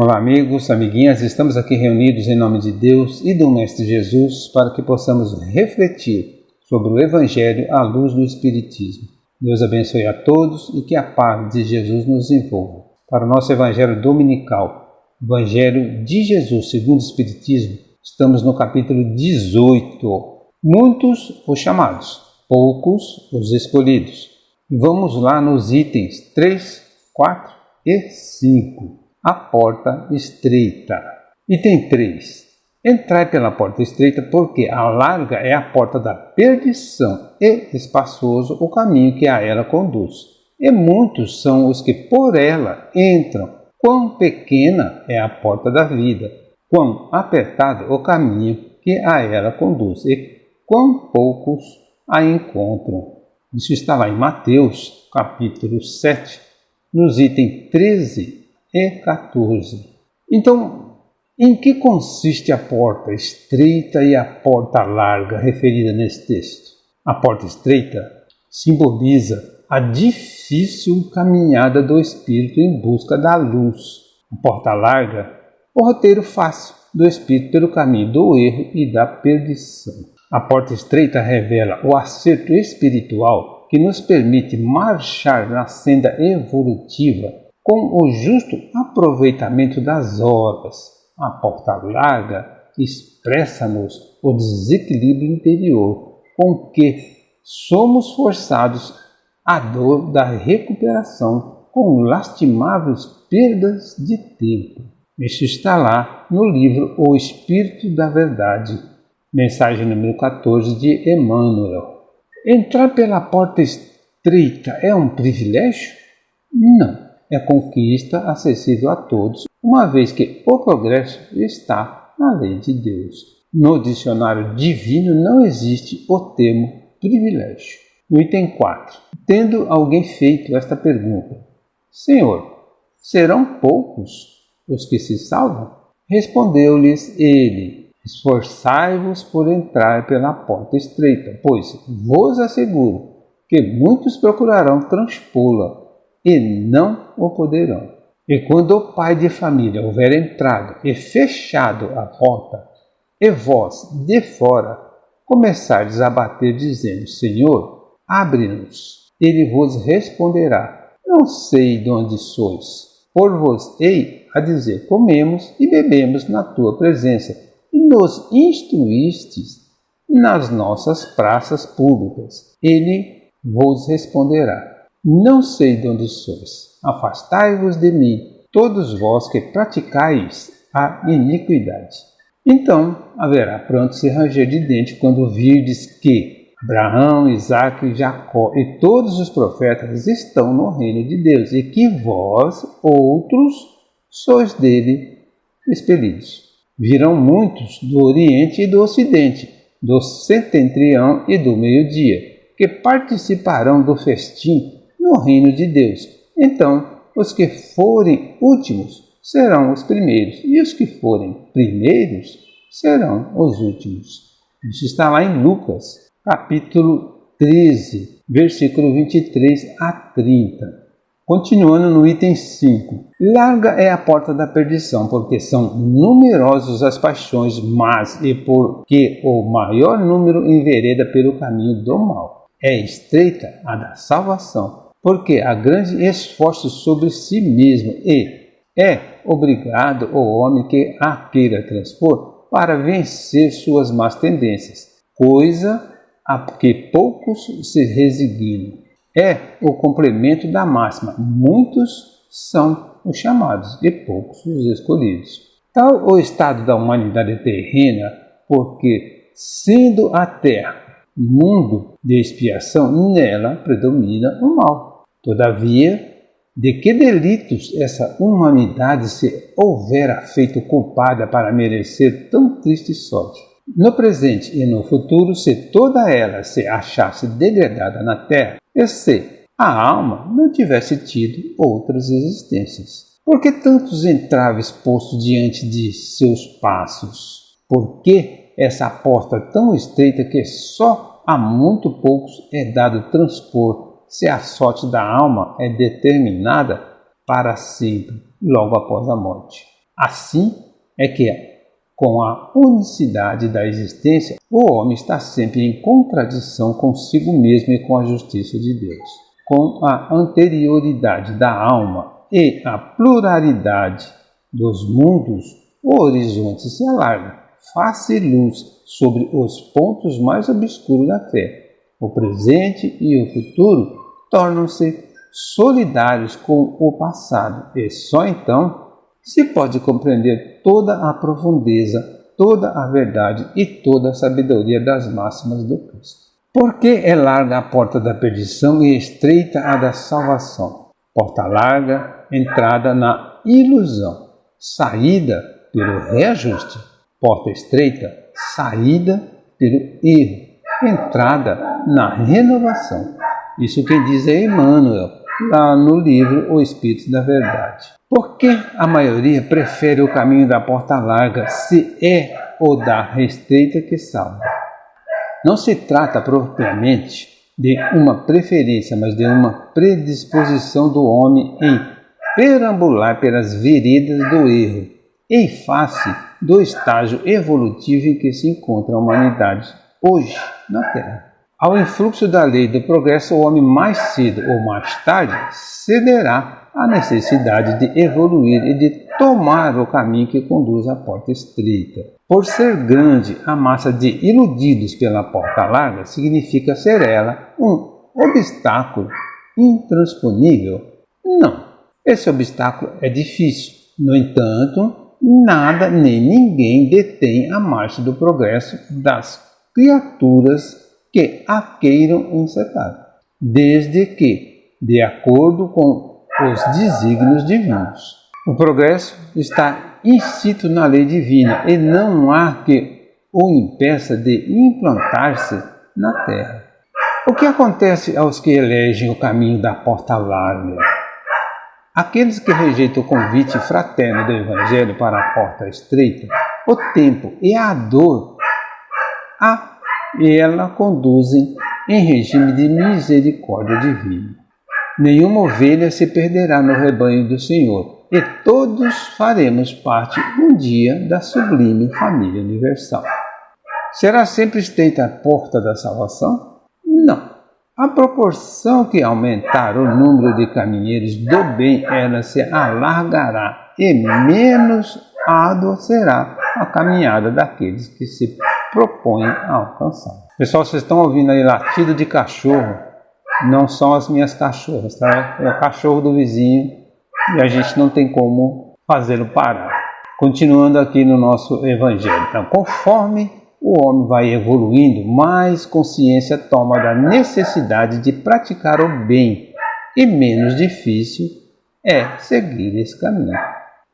Olá amigos, amiguinhas, estamos aqui reunidos em nome de Deus e do Mestre Jesus para que possamos refletir sobre o Evangelho à luz do Espiritismo. Deus abençoe a todos e que a paz de Jesus nos envolva. Para o nosso Evangelho dominical, Evangelho de Jesus segundo o Espiritismo, estamos no capítulo 18. Muitos os chamados, poucos os escolhidos. E vamos lá nos itens 3, 4 e 5. A porta estreita. Item 3. Entrai pela porta estreita, porque a larga é a porta da perdição e espaçoso o caminho que a ela conduz. E muitos são os que por ela entram. Quão pequena é a porta da vida, quão apertado o caminho que a ela conduz, e quão poucos a encontram. Isso está lá em Mateus, capítulo 7, nos itens 13 e 14. Então, em que consiste a porta estreita e a porta larga referida nesse texto? A porta estreita simboliza a difícil caminhada do espírito em busca da luz. A porta larga, o roteiro fácil do espírito pelo caminho do erro e da perdição. A porta estreita revela o acerto espiritual que nos permite marchar na senda evolutiva com o justo aproveitamento das horas. A porta larga expressa-nos o desequilíbrio interior com que somos forçados à dor da recuperação com lastimáveis perdas de tempo. Isso está lá no livro O Espírito da Verdade, mensagem número 14 de Emmanuel. Entrar pela porta estreita é um privilégio? Não. É conquista acessível a todos, uma vez que o progresso está na lei de Deus. No dicionário divino não existe o termo privilégio. No item 4. Tendo alguém feito esta pergunta: Senhor, serão poucos os que se salvam? Respondeu-lhes ele: Esforçai-vos por entrar pela porta estreita, pois vos asseguro que muitos procurarão transpô-la e não o poderão. E quando o pai de família houver entrado e fechado a porta, e vós, de fora, começardes a bater, dizendo: Senhor, abre-nos, ele vos responderá: Não sei de onde sois. Por-vos-ei a dizer: Comemos e bebemos na tua presença, e nos instruístes nas nossas praças públicas. Ele vos responderá: Não sei de onde sois. Afastai-vos de mim, todos vós que praticais a iniquidade. Então haverá pronto se ranger de dente quando virdes que Abraão, Isaque, Jacó e todos os profetas estão no reino de Deus, e que vós, outros, sois dele expelidos. Virão muitos do Oriente e do Ocidente, do setentrião e do meio-dia, que participarão do festim no reino de Deus. Então, os que forem últimos serão os primeiros, e os que forem primeiros serão os últimos. Isso está lá em Lucas, capítulo 13, versículo 23 a 30. Continuando no item 5. Larga é a porta da perdição, porque são numerosos as paixões más, e porque o maior número envereda pelo caminho do mal. É estreita a da salvação, porque há grande esforço sobre si mesmo, e é obrigado o homem que a queira transpor para vencer suas más tendências, coisa a que poucos se resignam. É o complemento da máxima: muitos são os chamados e poucos os escolhidos. Tal o estado da humanidade terrena, porque, sendo a terra mundo de expiação, nela predomina o mal. Todavia, de que delitos essa humanidade se houvera feito culpada para merecer tão triste sorte? No presente e no futuro, se toda ela se achasse degradada na terra, e se a alma não tivesse tido outras existências. Por que tantos entraves postos diante de seus passos? Por que essa porta tão estreita que só a muito poucos é dado transpor, se a sorte da alma é determinada para sempre, logo após a morte? Assim é que, com a unicidade da existência, o homem está sempre em contradição consigo mesmo e com a justiça de Deus. Com a anterioridade da alma e a pluralidade dos mundos, o horizonte se alarga, faz luz sobre os pontos mais obscuros da fé. O presente e o futuro tornam-se solidários com o passado, e só então se pode compreender toda a profundeza, toda a verdade e toda a sabedoria das máximas do Cristo. Por que é larga a porta da perdição e estreita a da salvação? Porta larga, entrada na ilusão, saída pelo reajuste. Porta estreita, saída pelo erro, entrada na renovação. Isso quem diz é Emmanuel, lá no livro O Espírito da Verdade. Por que a maioria prefere o caminho da porta larga se é o da restrita que salva? Não se trata propriamente de uma preferência, mas de uma predisposição do homem em perambular pelas veredas do erro, em face do estágio evolutivo em que se encontra a humanidade hoje na Terra. Ao influxo da lei do progresso, o homem mais cedo ou mais tarde cederá à necessidade de evoluir e de tomar o caminho que conduz à porta estreita. Por ser grande a massa de iludidos pela porta larga, significa ser ela um obstáculo intransponível? Não, esse obstáculo é difícil. No entanto, nada nem ninguém detém a marcha do progresso das criaturas que a queiram encetar, desde que, de acordo com os desígnios divinos. O progresso está inscrito na lei divina e não há que o impeça de implantar-se na Terra. O que acontece aos que elegem o caminho da porta larga? Aqueles que rejeitam o convite fraterno do Evangelho para a porta estreita, o tempo e a dor ela conduzem em regime de misericórdia divina. Nenhuma ovelha se perderá no rebanho do Senhor, e todos faremos parte um dia da sublime família universal. Será sempre estreita a porta da salvação? Não. À proporção que aumentar o número de caminheiros do bem, ela se alargará, e menos árdua será a caminhada daqueles que se propõem a alcançar. Pessoal, vocês estão ouvindo aí latido de cachorro? Não são as minhas cachorras, tá? É o cachorro do vizinho e a gente não tem como fazê-lo parar. Continuando aqui no nosso Evangelho. Então, conforme o homem vai evoluindo, mais consciência toma da necessidade de praticar o bem e menos difícil é seguir esse caminho.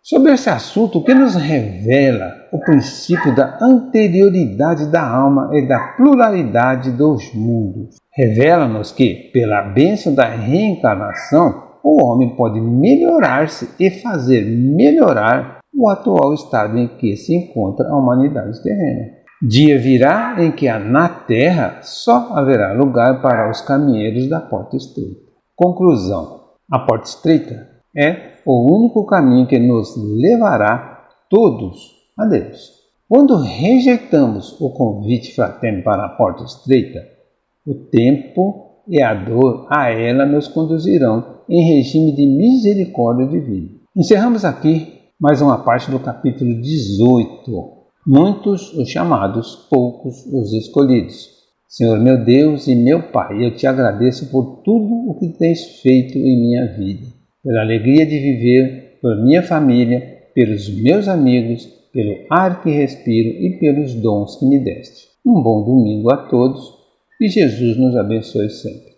Sobre esse assunto, o que nos revela o princípio da anterioridade da alma e da pluralidade dos mundos? Revela-nos que, pela bênção da reencarnação, o homem pode melhorar-se e fazer melhorar o atual estado em que se encontra a humanidade terrena. Dia virá em que na Terra só haverá lugar para os caminheiros da porta estreita. Conclusão: a porta estreita é o único caminho que nos levará todos a Deus. Quando rejeitamos o convite fraterno para a porta estreita, o tempo e a dor a ela nos conduzirão em regime de misericórdia divina. Encerramos aqui mais uma parte do capítulo 18. Muitos os chamados, poucos os escolhidos. Senhor meu Deus e meu Pai, eu te agradeço por tudo o que tens feito em minha vida, pela alegria de viver, por minha família, pelos meus amigos, pelo ar que respiro e pelos dons que me deste. Um bom domingo a todos e Jesus nos abençoe sempre.